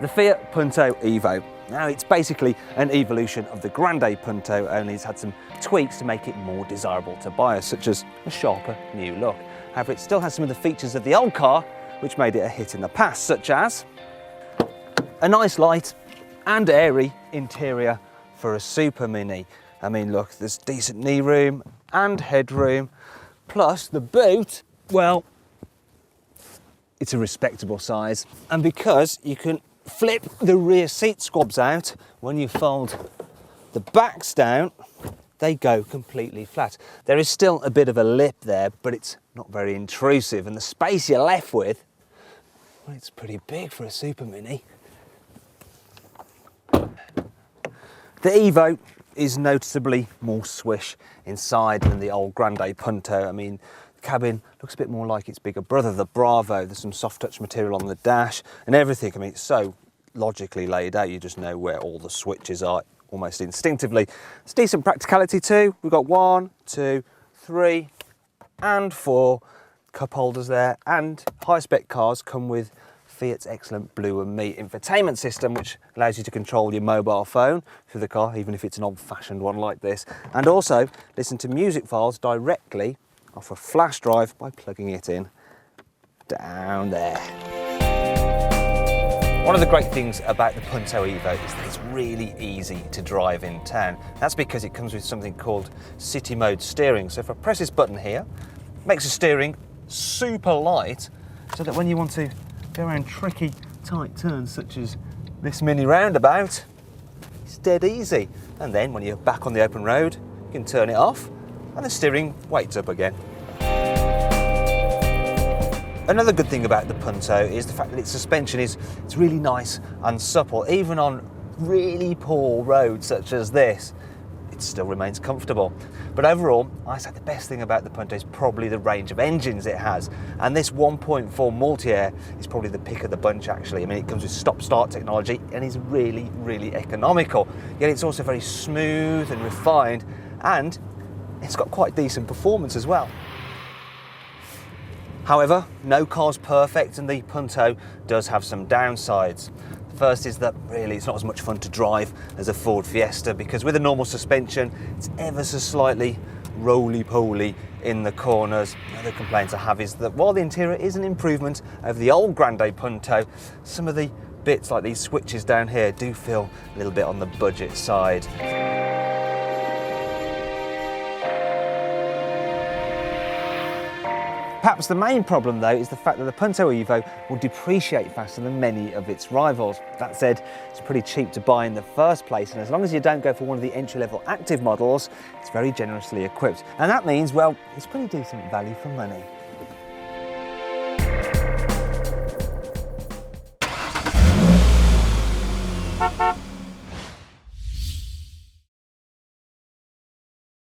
The Fiat Punto Evo. Now it's basically an evolution of the Grande Punto, only it's had some tweaks to make it more desirable to buyers, such as a sharper new look. However, it still has some of the features of the old car, which made it a hit in the past, such as a nice light and airy interior for a Super Mini. I mean, look, there's decent knee room and headroom, plus the boot, well, it's a respectable size. And because you can flip the rear seat squabs out, when you fold the backs down, they go completely flat. There is still a bit of a lip there, but it's not very intrusive, and the space you're left with, well, it's pretty big for a Super Mini. The Evo is noticeably more swish inside than the old Grande Punto. I mean, the cabin looks a bit more like its bigger brother, the Bravo. There's some soft touch material on the dash and everything. I mean, it's so logically laid out, you just know where all the switches are almost instinctively. It's decent practicality too. We've got 1, 2, 3 and 4 cup holders there, and high-spec cars come with Fiat's excellent Blue and Me infotainment system, which allows you to control your mobile phone through the car, even if it's an old-fashioned one like this, and also listen to music files directly off a flash drive by plugging it in down there. One of the great things about the Punto Evo is that it's really easy to drive in town. That's because it comes with something called city mode steering. So if I press this button here, it makes the steering super light, so that when you want to go around tricky tight turns such as this mini roundabout, it's dead easy. And then when you're back on the open road, you can turn it off and the steering waits up again. Another good thing about the Punto is the fact that its suspension it's really nice and supple. Even on really poor roads such as this, it still remains comfortable. But overall, I say the best thing about the Punto is probably the range of engines it has. And this 1.4 multi-air is probably the pick of the bunch, actually. I mean, it comes with stop-start technology and is really, really economical. Yet it's also very smooth and refined, and it's got quite decent performance as well. However, no car's perfect, and the Punto does have some downsides. The first is that really it's not as much fun to drive as a Ford Fiesta, because with a normal suspension, it's ever so slightly roly-poly in the corners. Another complaint I have is that while the interior is an improvement over the old Grande Punto, some of the bits like these switches down here do feel a little bit on the budget side. Perhaps the main problem though is the fact that the Punto Evo will depreciate faster than many of its rivals. That said, it's pretty cheap to buy in the first place, and as long as you don't go for one of the entry-level active models, it's very generously equipped. And that means, well, it's pretty decent value for money.